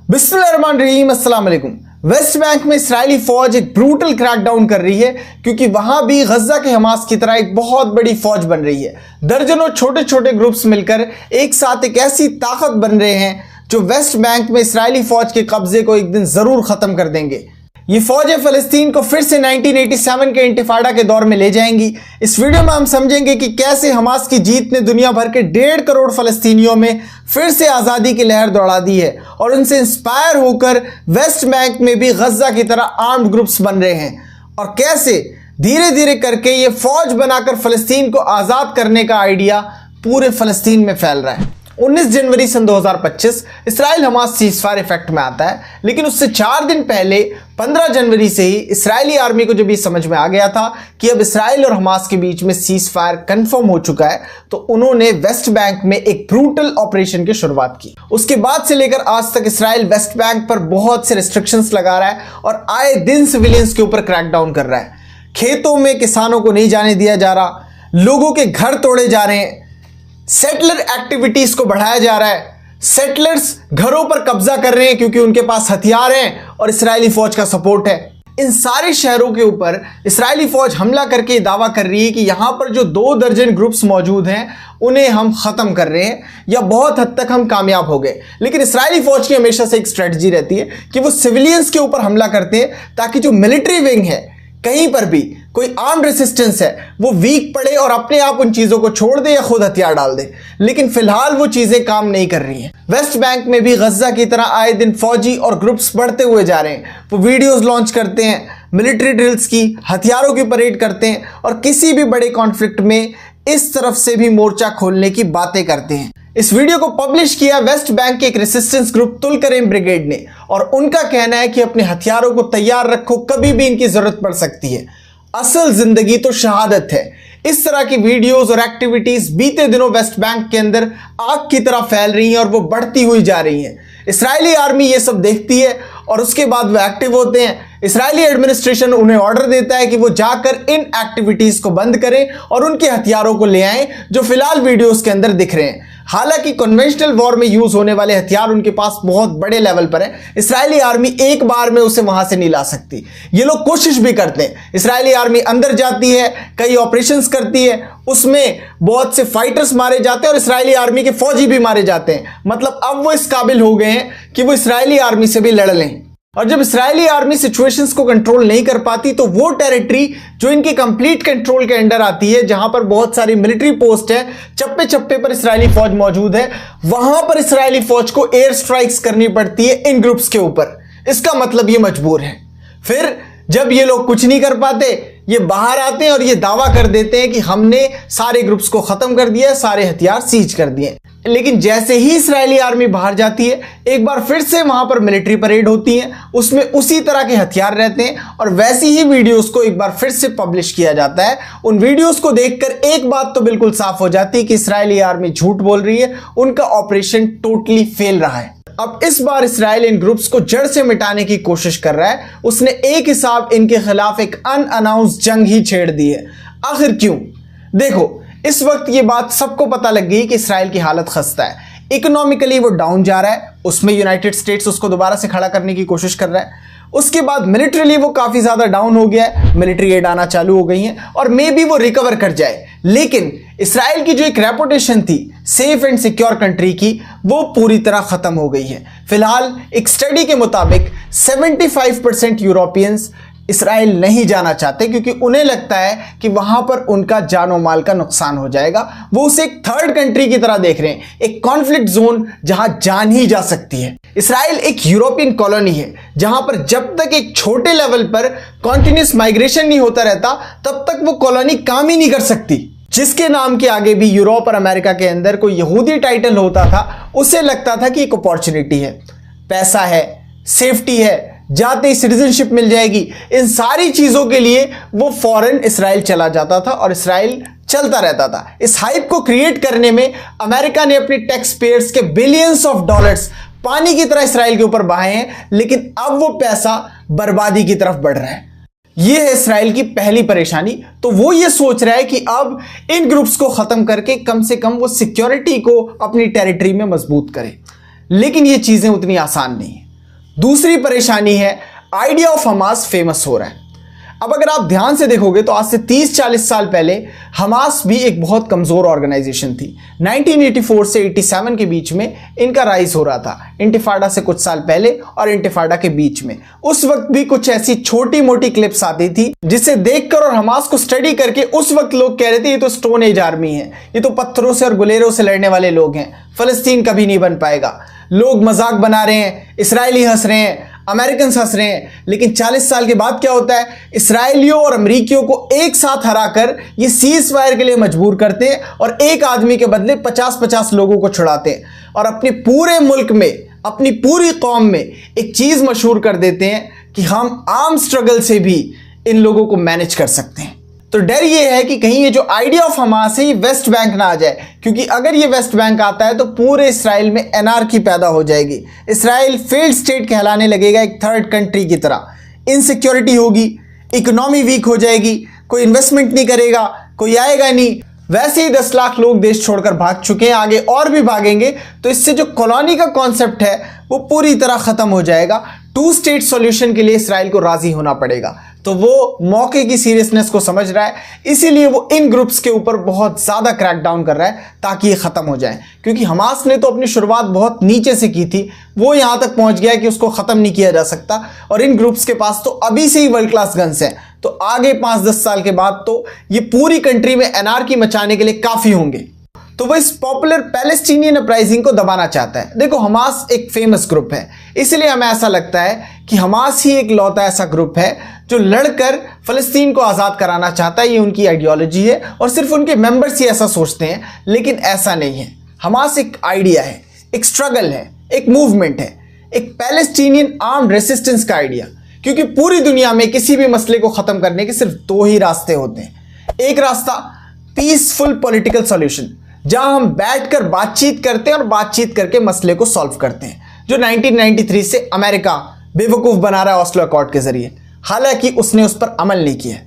बिस्मिल्लाहिर्रहमानिर्रहीम, अस्सलाम वालेकुम। वेस्ट बैंक में इस्राएली फौज एक ब्रूटल क्रैकडाउन कर रही है क्योंकि वहां भी गजा के हमास की तरह एक बहुत बड़ी फौज बन रही है। दर्जनों छोटे छोटे ग्रुप्स मिलकर एक साथ एक ऐसी ताकत बन रहे हैं जो वेस्ट बैंक में इस्राएली फौज के कब्जे को एक दिन जरूर खत्म कर देंगे। ये फौजें फलस्तीन को फिर से 1987 के इंतिफाडा के दौर में ले जाएंगी। इस वीडियो में हम समझेंगे कि कैसे हमास की जीत ने दुनिया भर के 1.5 करोड़ फलस्तीनियों में फिर से आज़ादी की लहर दौड़ा दी है और उनसे इंस्पायर होकर वेस्ट बैंक में भी गजा की तरह आर्म्ड ग्रुप्स बन रहे हैं और कैसे धीरे धीरे करके ये फौज बनाकर फलस्तीन को आज़ाद करने का आइडिया पूरे फलस्तीन में फैल रहा है। 19 जनवरी सन 2025 इसराइल हमास सीज़फायर इफेक्ट में आता है, लेकिन उससे 4 दिन पहले 15 जनवरी से ही इसराइली आर्मी को जब ये समझ में आ गया था कि अब इसराइल और हमास के बीच में सीज़फायर कंफर्म हो चुका है, तो उन्होंने वेस्ट बैंक में एक ब्रूटल ऑपरेशन की शुरुआत की। उसके बाद से लेकर आज तक इसराइल वेस्ट बैंक पर बहुत से रिस्ट्रिक्शंस लगा रहा है और आए दिन सिविलियंस के ऊपर क्रैकडाउन कर रहा है। खेतों में किसानों को नहीं जाने दिया जा रहा, लोगों के घर तोड़े जा रहे हैं, सेटलर एक्टिविटीज को बढ़ाया जा रहा है, सेटलर्स घरों पर कब्जा कर रहे हैं क्योंकि उनके पास हथियार हैं और इस्राएली फौज का सपोर्ट है। इन सारे शहरों के ऊपर इस्राएली फौज हमला करके ये दावा कर रही है कि यहां पर जो 2 दर्जन ग्रुप्स मौजूद हैं उन्हें हम खत्म कर रहे हैं या बहुत हद तक हम कामयाब हो गए। लेकिन इस्राएली फौज की हमेशा से एक स्ट्रेटजी रहती है कि वो सिविलियंस के ऊपर हमला करते हैं ताकि जो मिलिट्री विंग है, कहीं पर भी कोई आर्म रेसिस्टेंस है, वो वीक पड़े और अपने आप उन चीजों को छोड़ दे या खुद हथियार डाल दे। लेकिन फिलहाल वो चीजें काम नहीं कर रही हैं। वेस्ट बैंक में भी गजा की तरह आए दिन फौजी और ग्रुप्स बढ़ते हुए जा रहे हैं। वो वीडियोस लॉन्च करते हैं, मिलिट्री ड्रिल्स की, हथियारों की परेड करते हैं और किसी भी बड़े कॉन्फ्लिक्ट में इस तरफ से भी मोर्चा खोलने की बातें करते हैं। इस वीडियो को पब्लिश किया वेस्ट बैंक के एक रेसिस्टेंस ग्रुप तुल-करेम ब्रिगेड ने और उनका कहना है कि अपने हथियारों को तैयार रखो, कभी भी इनकी जरूरत पड़ सकती है। असल जिंदगी तो शहादत है। इस तरह की वीडियोस और एक्टिविटीज बीते दिनों वेस्ट बैंक के अंदर आग की तरह फैल रही हैं और वो बढ़ती हुई जा रही हैं। इस्राएली आर्मी ये सब देखती है और उसके बाद वो एक्टिव होते हैं। इस्राएली एडमिनिस्ट्रेशन उन्हें ऑर्डर देता है कि वो जाकर इन एक्टिविटीज को बंद करें और उनके हथियारों को ले आएं जो फिलहाल वीडियोस के अंदर दिख रहे हैं। हालांकि कन्वेंशनल वॉर में यूज होने वाले हथियार उनके पास बहुत बड़े लेवल पर है। इस्राएली आर्मी एक बार में उसे वहां से नहीं ला सकती। ये लोग कोशिश भी करते हैं। इस्राएली आर्मी अंदर जाती है, कई ऑपरेशंस करती है, उसमें बहुत से फाइटर्स मारे जाते हैं और इस्राएली आर्मी के फौजी भी मारे जाते हैं। मतलब अब वो इस काबिल हो गए हैं कि वो इस्राएली आर्मी से भी लड़ लें। और जब इस्राएली आर्मी सिचुएशंस को कंट्रोल नहीं कर पाती तो वो टेरिटरी जो इनके कंप्लीट कंट्रोल के अंडर आती है, जहां पर बहुत सारी मिलिट्री पोस्ट है, चप्पे चप्पे पर इस्राएली फौज मौजूद है, वहां पर इस्राएली फौज को एयर स्ट्राइक्स करनी पड़ती है इन ग्रुप्स के ऊपर। इसका मतलब ये मजबूर है। फिर जब ये लोग कुछ नहीं कर पाते, ये बाहर आते हैं और ये दावा कर देते हैं कि हमने सारे ग्रुप्स को खत्म कर दिया, सारे हथियार सीज कर दिए। लेकिन जैसे ही इस्राएली आर्मी बाहर जाती है, एक बार फिर से वहां पर मिलिट्री परेड होती है, उसमें उसी तरह के हथियार रहते हैं और वैसी ही वीडियोस को एक बार फिर से पब्लिश किया जाता है। उन वीडियोस को देखकर एक बात तो बिल्कुल साफ हो जाती है कि इस्राएली आर्मी झूठ बोल रही है, उनका ऑपरेशन टोटली फेल रहा है। अब इस बार इस्राएल इन ग्रुप्स को जड़ से मिटाने की कोशिश कर रहा है। उसने एक हिसाब इनके खिलाफ एक अनअनाउंस्ड जंग ही छेड़ दी है। आखिर क्यों? देखो, इस वक्त ये बात सबको पता लग गई कि इस्राएल की हालत खस्ता है। इकोनॉमिकली वो डाउन जा रहा है, उसमें यूनाइटेड स्टेट्स उसको दोबारा से खड़ा करने की कोशिश कर रहा है। उसके बाद मिलिट्रीली वो काफी ज्यादा डाउन हो गया है, मिलिट्री एड आना चालू हो गई है और मे बी वो रिकवर कर जाए। लेकिन इस्राएल की जो एक रेपुटेशन थी सेफ एंड सिक्योर कंट्री की, वो पूरी तरह खत्म हो गई है। फिलहाल एक स्टडी के मुताबिक 75% यूरोपियंस इस्राएल नहीं जाना चाहते क्योंकि उन्हें लगता है कि वहां पर उनका जानो माल का नुकसान हो जाएगा। वो उसे एक थर्ड कंट्री की तरह देख रहे हैं, एक कॉन्फ्लिक्ट जोन जहां जान ही जा सकती है। इस्राएल एक यूरोपियन कॉलोनी है जहां पर जब तक एक छोटे लेवल पर कॉन्टिन्यूस माइग्रेशन नहीं होता रहता, तब तक वो कॉलोनी काम ही नहीं कर सकती। जिसके नाम के आगे भी यूरोप और अमेरिका के अंदर कोई यहूदी टाइटल होता था, उसे लगता था कि एक अपॉर्चुनिटी है, पैसा है, सेफ्टी है, जाते ही सिटीजनशिप मिल जाएगी। इन सारी चीजों के लिए वो फौरन इस्राएल चला जाता था और इस्राएल चलता रहता था। इस हाइप को क्रिएट करने में अमेरिका ने अपने टैक्स पेयर्स के बिलियंस ऑफ डॉलर्स पानी की तरह इस्राएल के ऊपर बहाए हैं, लेकिन अब वो पैसा बर्बादी की तरफ बढ़ रहा है। ये है इस्राएल की पहली परेशानी। तो वो ये सोच रहा है कि अब इन ग्रुप्स को खत्म करके कम से कम वो सिक्योरिटी को अपनी टेरिटरी में मजबूत करे। लेकिन ये चीजें उतनी आसान नहीं है। दूसरी परेशानी है आइडिया ऑफ हमास फेमस हो रहा है। अब अगर आप ध्यान से देखोगे तो आज से 30-40 साल पहले हमास भी एक बहुत कमज़ोर ऑर्गेनाइजेशन थी। 1984 से 87 के बीच में इनका राइज हो रहा था, इंतिफाडा से कुछ साल पहले और इंतिफाडा के बीच में। उस वक्त भी कुछ ऐसी छोटी मोटी क्लिप्स आती थी जिसे देखकर और हमास को स्टडी करके उस वक्त लोग कह रहे थे ये तो स्टोन एज आर्मी है, ये तो पत्थरों से और गुलेरों से लड़ने वाले लोग हैं, फ़लस्तीन कभी नहीं बन पाएगा। लोग मजाक बना रहे हैं, इसराइली हंस रहे हैं, अमेरिकन हंस रहे हैं। लेकिन 40 साल के बाद क्या होता है, इसराइलियों और अमरीकियों को एक साथ हराकर ये सीज फायर के लिए मजबूर करते हैं और एक आदमी के बदले 50-50 लोगों को छुड़ाते हैं और अपने पूरे मुल्क में, अपनी पूरी कौम में एक चीज मशहूर कर देते हैं कि हम आर्म स्ट्रगल से भी इन लोगों को मैनेज कर सकते हैं। तो डर ये है कि कहीं ये जो आइडिया ऑफ हमास है ये वेस्ट बैंक ना आ जाए, क्योंकि अगर ये वेस्ट बैंक आता है तो पूरे इसराइल में एनार्की पैदा हो जाएगी। इसराइल फेल्ड स्टेट कहलाने लगेगा, एक थर्ड कंट्री की तरह। इनसिक्योरिटी होगी, इकोनॉमी वीक हो जाएगी, कोई इन्वेस्टमेंट नहीं करेगा, कोई आएगा नहीं। वैसे ही 10 लाख लोग देश छोड़कर भाग चुके हैं, आगे और भी भागेंगे। तो इससे जो कॉलोनी का कॉन्सेप्ट है वो पूरी तरह खत्म हो जाएगा। 2 स्टेट सॉल्यूशन के लिए इसराइल को राजी होना पड़ेगा। तो वो मौके की सीरियसनेस को समझ रहा है, इसीलिए वो इन ग्रुप्स के ऊपर बहुत ज़्यादा क्रैकडाउन कर रहा है ताकि ये ख़त्म हो जाए। क्योंकि हमास ने तो अपनी शुरुआत बहुत नीचे से की थी, वो यहाँ तक पहुँच गया कि उसको ख़त्म नहीं किया जा सकता। और इन ग्रुप्स के पास तो अभी से ही वर्ल्ड क्लास गन्स हैं, तो आगे 5-10 साल के बाद तो ये पूरी कंट्री में एनार्की मचाने के लिए काफ़ी होंगे। तो वो इस पॉपुलर पैलेस्टीनियन अपराइजिंग को दबाना चाहता है। देखो, हमास एक फेमस ग्रुप है, इसलिए हमें ऐसा लगता है कि हमास ही एक लौता ऐसा ग्रुप है जो लड़कर फ़लस्तीन को आज़ाद कराना चाहता है। ये उनकी आइडियोलॉजी है और सिर्फ उनके मेंबर्स ही ऐसा सोचते हैं, लेकिन ऐसा नहीं है। हमास एक आइडिया है, एक स्ट्रगल है, एक मूवमेंट है, एक पैलेस्टीनियन आर्म्ड रेसिस्टेंस का आइडिया। क्योंकि पूरी दुनिया में किसी भी मसले को ख़त्म करने के सिर्फ 2 ही रास्ते होते हैं। एक रास्ता पीसफुल पॉलिटिकल सॉल्यूशन, जहां हम बैठकर बातचीत करते हैं और बातचीत करके मसले को सॉल्व करते हैं, जो 1993 से अमेरिका बेवकूफ़ बना रहा है ऑस्लो अकॉर्ड के जरिए, हालांकि उसने उस पर अमल नहीं किया।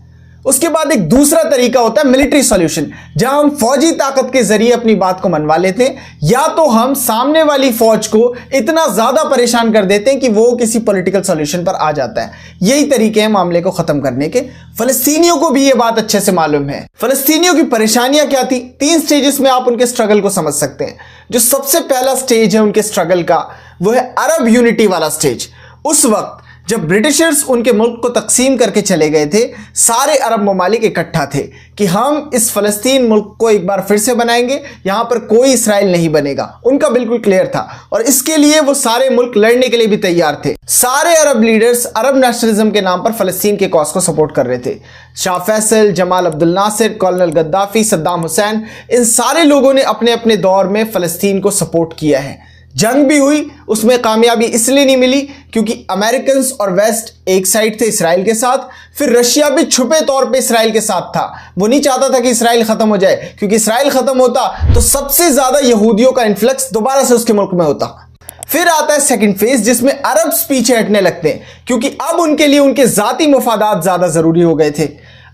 उसके बाद एक दूसरा तरीका होता है मिलिट्री सॉल्यूशन, जहां हम फौजी ताकत के जरिए अपनी बात को मनवा लेते हैं, या तो हम सामने वाली फौज को इतना ज्यादा परेशान कर देते हैं कि वो किसी पॉलिटिकल सॉल्यूशन पर आ जाता है। यही तरीके हैं मामले को खत्म करने के। फलस्तीनियों को भी ये बात अच्छे से मालूम है। फलस्तीनियों की परेशानियां क्या थी, 3 स्टेजेस में आप उनके स्ट्रगल को समझ सकते हैं। जो सबसे पहला स्टेज है उनके स्ट्रगल का, वो है अरब यूनिटी वाला स्टेज। उस वक्त जब ब्रिटिशर्स उनके मुल्क को तकसीम करके चले गए थे, सारे अरब ममालिक इकट्ठा थे कि हम इस फ़लस्तीन मुल्क को एक बार फिर से बनाएंगे, यहाँ पर कोई इसराइल नहीं बनेगा। उनका बिल्कुल क्लियर था और इसके लिए वो सारे मुल्क लड़ने के लिए भी तैयार थे। सारे अरब लीडर्स अरब नेशनलिज्म के नाम पर फ़लस्तीन के कॉज को सपोर्ट कर रहे थे। शाह फैसल, जमाल अब्दुल नासिर, कॉलोनल गद्दाफी, सद्दाम हुसैन, इन सारे लोगों ने अपने अपने दौर में फ़लस्तीन को सपोर्ट किया है। जंग भी हुई, उसमें कामयाबी इसलिए नहीं मिली क्योंकि अमेरिकन और वेस्ट एक साइड थे इसराइल के साथ, फिर रशिया भी छुपे तौर पे इसराइल के साथ था। वो नहीं चाहता था कि इसराइल खत्म हो जाए, क्योंकि इसराइल खत्म होता तो सबसे ज्यादा यहूदियों का इन्फ्लक्स दोबारा से उसके मुल्क में होता। फिर आता है सेकंड फेज, जिसमें अरब्स पीछे हटने लगते हैं, क्योंकि अब उनके लिए उनके जाती मफादात ज्यादा जरूरी हो गए थे।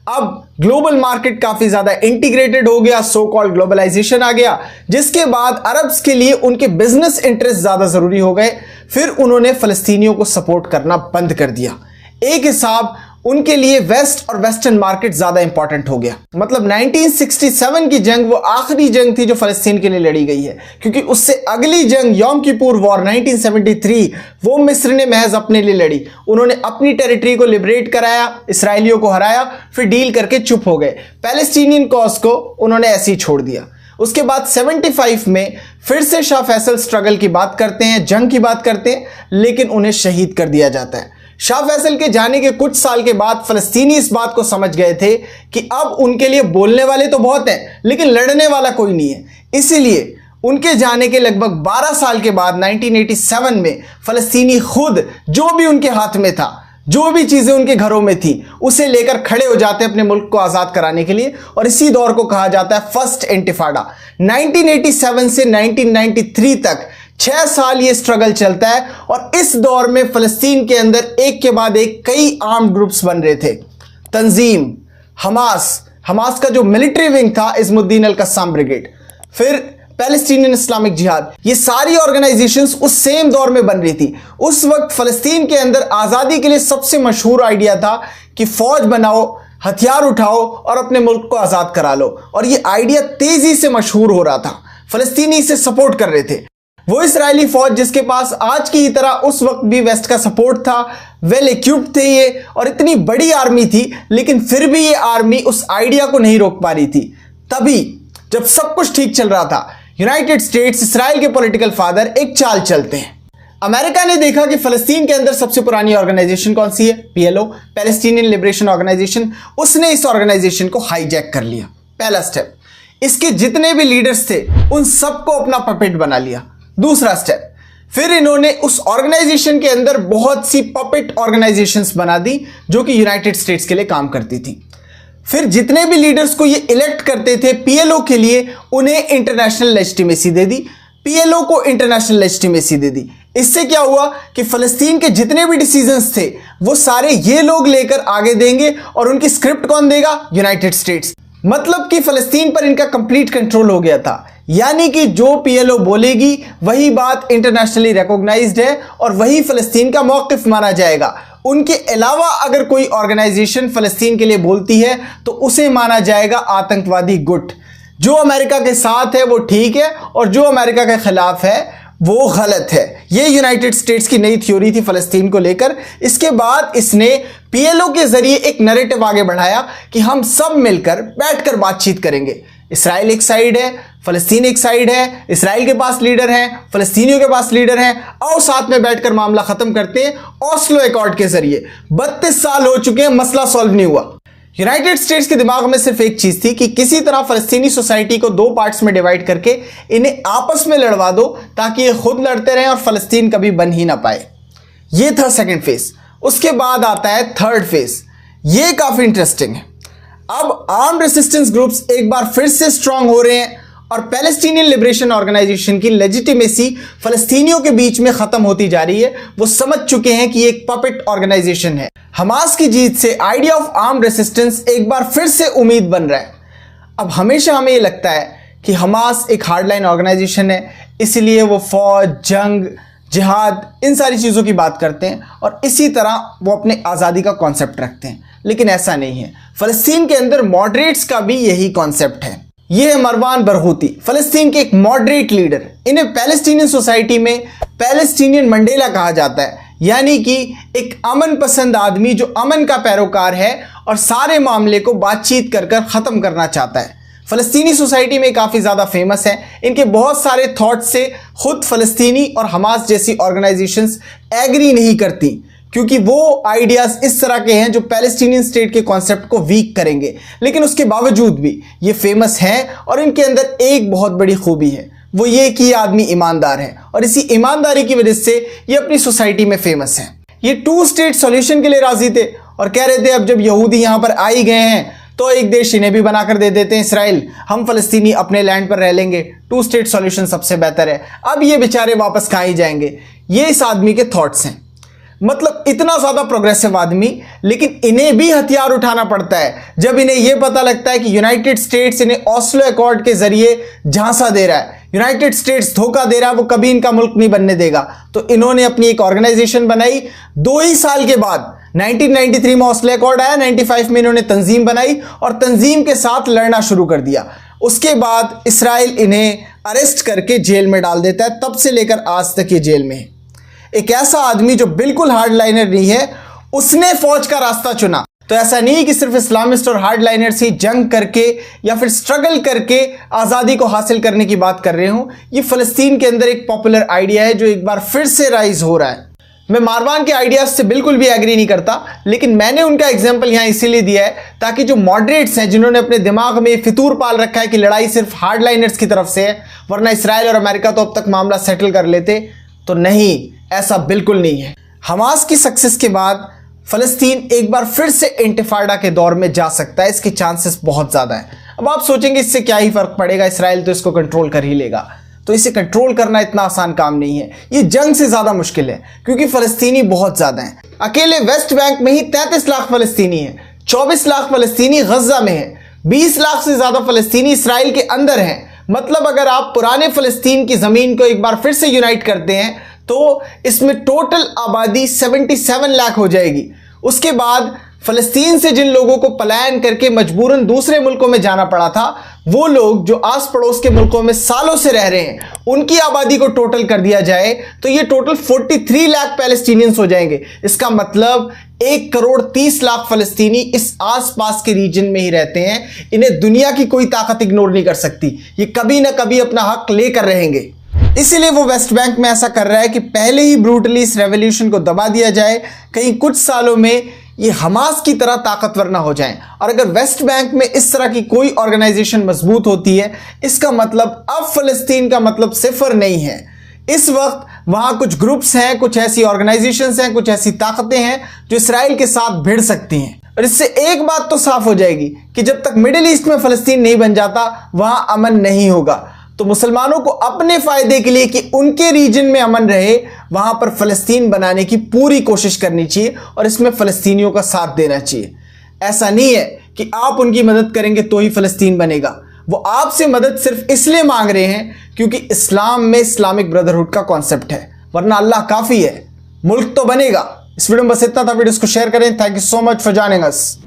अब ग्लोबल मार्केट काफी ज्यादा इंटीग्रेटेड हो गया, सो कॉल्ड ग्लोबलाइजेशन आ गया, जिसके बाद अरब्स के लिए उनके बिजनेस इंटरेस्ट ज्यादा जरूरी हो गए। फिर उन्होंने फलस्तीनियों को सपोर्ट करना बंद कर दिया। एक हिसाब उनके लिए वेस्ट और वेस्टर्न मार्केट ज्यादा इंपॉर्टेंट हो गया। मतलब 1967 की जंग वो आखिरी जंग थी जो फलस्तीन के लिए लड़ी गई है, क्योंकि उससे अगली जंग यौम किपुर वॉर 1973 वो मिस्र ने महज अपने लिए लड़ी। उन्होंने अपनी टेरिटरी को लिबरेट कराया, इसराइलियों को हराया, फिर डील करके चुप हो गए। पैलेस्टीनियन कॉज को उन्होंने ऐसे ही छोड़ दिया। उसके बाद 75 में फिर से शाह फैसल स्ट्रगल की बात करते हैं, जंग की बात करते हैं, लेकिन उन्हें शहीद कर दिया जाता है। शाह फैसल के जाने के कुछ साल के बाद फलस्तीनी इस बात को समझ गए थे कि अब उनके लिए बोलने वाले तो बहुत हैं, लेकिन लड़ने वाला कोई नहीं है। इसीलिए उनके जाने के लगभग 12 साल के बाद 1987 में फलस्तीनी खुद जो भी उनके हाथ में था, जो भी चीजें उनके घरों में थी, उसे लेकर खड़े हो जाते हैं अपने मुल्क को आजाद कराने के लिए। और इसी दौर को कहा जाता है फर्स्ट इंतिफाडा। 1987 से 1993 तक 6 साल ये स्ट्रगल चलता है और इस दौर में फलस्तीन के अंदर एक के बाद एक कई आर्म्ड ग्रुप्स बन रहे थे। तंजीम, हमास का जो मिलिट्री विंग था इज़्मुद्दीन अल-कस्साम ब्रिगेड, फिर पैलेस्टीनियन इस्लामिक जिहाद, ये सारी ऑर्गेनाइजेशंस उस सेम दौर में बन रही थी। उस वक्त फ़लस्तीन के अंदर आज़ादी के लिए सबसे मशहूर आइडिया था कि फ़ौज बनाओ, हथियार उठाओ और अपने मुल्क को आज़ाद करा लो। और ये आइडिया तेज़ी से मशहूर हो रहा था, फ़लस्तीनी इसे सपोर्ट कर रहे थे। वो इजरायली फ़ौज जिसके पास आज की तरह उस वक्त भी वेस्ट का सपोर्ट था, वेल इक्विप्ड थे ये, और इतनी बड़ी आर्मी थी, लेकिन फिर भी ये आर्मी उस आइडिया को नहीं रोक पा रही थी। तभी जब सब कुछ ठीक चल रहा था, यूनाइटेड स्टेट्स, इसराइल के पॉलिटिकल फादर एक चाल चलते हैं। अमेरिका ने देखा कि फ़लस्तीन के अंदर सबसे पुरानी ऑर्गेनाइजेशन कौन सी है, PLO, पैलेस्टीनियन लिबरेशन ऑर्गेनाइजेशन। उसने इस ऑर्गेनाइजेशन को हाईजैक कर लिया। पहला स्टेप, इसके जितने भी लीडर्स थे उन सबको अपना पपेट बना लिया। दूसरा स्टेप, फिर इन्होंने उस ऑर्गेनाइजेशन के अंदर बहुत सी पपेट ऑर्गेनाइजेशंस बना दी जो कि यूनाइटेड स्टेट्स के लिए काम करती थी। फिर जितने भी लीडर्स को ये इलेक्ट करते थे PLO के लिए, उन्हें इंटरनेशनल लेजिटिमेसी दे दी, PLO को इंटरनेशनल लेजिटिमेसी दे दी। इससे क्या हुआ कि फ़लस्तीन के जितने भी डिसीजंस थे वो सारे ये लोग लेकर आगे देंगे, और उनकी स्क्रिप्ट कौन देगा, यूनाइटेड स्टेट्स। मतलब कि फ़लस्तीन पर इनका कंप्लीट कंट्रोल हो गया था। यानी कि जो PLO बोलेगी वही बात इंटरनेशनली रिकॉग्नाइज्ड है और वही फ़लस्तीन का मौक़िफ़ माना जाएगा। उनके अलावा अगर कोई ऑर्गेनाइजेशन फ़लस्तीन के लिए बोलती है तो उसे माना जाएगा आतंकवादी गुट। जो अमेरिका के साथ है वो ठीक है और जो अमेरिका के खिलाफ है वो गलत है। ये यूनाइटेड स्टेट्स की नई थ्योरी थी फ़लस्तीन को लेकर। इसके बाद इसने PLO के ज़रिए एक नैरेटिव आगे बढ़ाया कि हम सब मिलकर बैठकर बातचीत करेंगे। इसराइल एक साइड है, फ़लस्तीन एक साइड है, इसराइल के पास लीडर हैं, फ़लस्तीनियों के पास लीडर हैं, आओ साथ में बैठकर मामला ख़त्म करते हैं ऑस्लो अकॉर्ड के ज़रिए। 32 साल हो चुके हैं, मसला सॉल्व नहीं हुआ। यूनाइटेड स्टेट्स के दिमाग में सिर्फ एक चीज़ थी कि किसी तरह फ़लस्तीनी सोसाइटी को 2 पार्ट्स में डिवाइड करके इन्हें आपस में लड़वा दो ताकि ये खुद लड़ते रहें और फ़लस्तीन कभी बन ही ना पाए। ये था सेकेंड फेज़। उसके बाद आता है थर्ड फेज़। ये काफ़ी इंटरेस्टिंग है। अब आर्म्ड रेसिस्टेंस ग्रुप्स एक बार फिर से स्ट्रांग हो रहे हैं और पैलेस्टीनियन लिबरेशन ऑर्गेनाइजेशन की लेजिटिमेसी फ़लस्तीनियों के बीच में ख़त्म होती जा रही है। वो समझ चुके हैं कि एक पपेट ऑर्गेनाइजेशन है। हमास की जीत से आइडिया ऑफ आर्म्ड रेसिस्टेंस एक बार फिर से उम्मीद बन रहा है। अब हमेशा हमें ये लगता है कि हमास एक हार्डलाइन ऑर्गेनाइजेशन है, इसलिए वो फ़ौज, जंग, जिहाद, इन सारी चीज़ों की बात करते हैं और इसी तरह वो अपने आज़ादी का कॉन्सेप्ट रखते हैं। लेकिन ऐसा नहीं है। फ़लस्तीन के अंदर मॉडरेट्स का भी यही कॉन्सेप्ट है। ये है मरवान बरगूती, फ़लस्तीन के एक मॉडरेट लीडर। इन्हें पैलेस्टीनियन सोसाइटी में पैलेस्टीनियन मंडेला कहा जाता है, यानी कि एक अमन पसंद आदमी जो अमन का पैरोकार है और सारे मामले को बातचीत कर कर ख़त्म करना चाहता है। फ़लस्तीनी सोसाइटी में काफ़ी ज़्यादा फेमस है। इनके बहुत सारे थॉट्स से खुद फ़लस्तीनी और हमास जैसी ऑर्गेनाइजेशंस एग्री नहीं करती, क्योंकि वो आइडियाज़ इस तरह के हैं जो पैलेस्टीनियन स्टेट के कॉन्सेप्ट को वीक करेंगे। लेकिन उसके बावजूद भी ये फेमस हैं और इनके अंदर एक बहुत बड़ी खूबी है, वो ये कि ये आदमी ईमानदार है और इसी ईमानदारी की वजह से ये अपनी सोसाइटी में फेमस हैं। ये 2 स्टेट सॉल्यूशन के लिए राज़ी थे और कह रहे थे अब जब यहूदी यहाँ पर आ ही गए हैं तो एक देश इन्हें भी बनाकर दे देते हैं इसराइल, हम फ़लस्तीनी अपने लैंड पर रह लेंगे, 2 स्टेट सॉल्यूशन सबसे बेहतर है। अब ये बेचारे वापस कहाँ ही जाएंगे। ये इस आदमी के थॉट्स हैं। मतलब इतना ज़्यादा प्रोग्रेसिव आदमी, लेकिन इन्हें भी हथियार उठाना पड़ता है जब इन्हें यह पता लगता है कि यूनाइटेड स्टेट्स इन्हें ऑस्लो अकॉर्ड के ज़रिए झांसा दे रहा है, यूनाइटेड स्टेट्स धोखा दे रहा है, वो कभी इनका मुल्क नहीं बनने देगा। तो इन्होंने अपनी एक ऑर्गेनाइजेशन बनाई। 2 ही साल के बाद 1993 में ऑस्लो अकॉर्ड आया, 95 में इन्होंने तंजीम बनाई और तंजीम के साथ लड़ना शुरू कर दिया। उसके बाद इसराइल इन्हें अरेस्ट करके जेल में डाल देता है। तब से लेकर आज तक ये जेल में है। एक ऐसा आदमी जो बिल्कुल हार्डलाइनर नहीं है, उसने फौज का रास्ता चुना। तो ऐसा नहीं कि सिर्फ इस्लामिस्ट और हार्डलाइनर्स ही जंग करके या फिर स्ट्रगल करके आज़ादी को हासिल करने की बात कर रहे हूं। ये फ़लस्तीन के अंदर एक पॉपुलर आइडिया है जो एक बार फिर से राइज हो रहा है। मैं मारवान के आइडियाज़ से बिल्कुल भी एग्री नहीं करता, लेकिन मैंने उनका एग्जाम्पल यहाँ इसीलिए दिया है ताकि जो मॉडरेट्स हैं, जिन्होंने अपने दिमाग में फितूर पाल रखा है कि लड़ाई सिर्फ हार्डलाइनर्स की तरफ से है, वरना इसराइल और अमेरिका तो अब तक मामला सेटल कर लेते, तो नहीं, ऐसा बिल्कुल नहीं है। हमास की सक्सेस के बाद फ़लस्तीन एक बार फिर से इंतिफाडा के दौर में जा सकता है, इसके चांसेस बहुत ज़्यादा हैं। अब आप सोचेंगे इससे क्या ही फ़र्क पड़ेगा, इसराइल तो इसको कंट्रोल कर ही लेगा। तो इसे कंट्रोल करना इतना आसान काम नहीं है, ये जंग से ज़्यादा मुश्किल है, क्योंकि फ़लस्तीनी बहुत ज़्यादा हैं। अकेले वेस्ट बैंक में ही 33 लाख फ़लस्तीनी हैं, 24 लाख फ़लस्तीनी गज़ा में हैं, 20 लाख से ज़्यादा फ़लस्तीनी इसराइल के अंदर हैं, मतलब अगर आप पुराने फ़लस्तीन की ज़मीन को एक बार फिर से यूनाइट करते हैं तो इसमें टोटल आबादी 77 लाख हो जाएगी। उसके बाद फ़लस्तीन से जिन लोगों को पलायन करके मजबूरन दूसरे मुल्कों में जाना पड़ा था, वो लोग जो आस पड़ोस के मुल्कों में सालों से रह रहे हैं, उनकी आबादी को टोटल कर दिया जाए तो ये टोटल 43 लाख पैलेस्टीनियंस हो जाएंगे। इसका मतलब 1,30,00,000 फ़लस्तीनी इस आसपास के रीजन में ही रहते हैं। इन्हें दुनिया की कोई ताकत इग्नोर नहीं कर सकती। ये कभी ना कभी अपना हक लेकर रहेंगे। इसीलिए वो वेस्ट बैंक में ऐसा कर रहा है कि पहले ही ब्रूटली इस रेवोल्यूशन को दबा दिया जाए, कहीं कुछ सालों में ये हमास की तरह ताकतवर ना हो जाएं। और अगर वेस्ट बैंक में इस तरह की कोई ऑर्गेनाइजेशन मजबूत होती है, इसका मतलब अब फ़लस्तीन का मतलब सिफर नहीं है। इस वक्त वहां कुछ ग्रुप्स हैं, कुछ ऐसी ऑर्गेनाइजेशंस हैं, कुछ ऐसी ताकतें हैं जो इसराइल के साथ भिड़ सकती हैं। और इससे एक बात तो साफ हो जाएगी कि जब तक मिडिल ईस्ट में फ़लस्तीन नहीं बन जाता, वहां अमन नहीं होगा। तो मुसलमानों को अपने फायदे के लिए कि उनके रीजन में अमन रहे, वहां पर फ़लस्तीन बनाने की पूरी कोशिश करनी चाहिए और इसमें फ़लस्तीनियों का साथ देना चाहिए। ऐसा नहीं है कि आप उनकी मदद करेंगे तो ही फ़लस्तीन बनेगा। वो आपसे मदद सिर्फ इसलिए मांग रहे हैं क्योंकि इस्लाम में इस्लामिक ब्रदरहुड का कॉन्सेप्ट है, वरना अल्लाह काफ़ी है, मुल्क तो बनेगा। इस वीडियो में बस इतना था। वीडियो को शेयर करें। Thank you so much for joining us.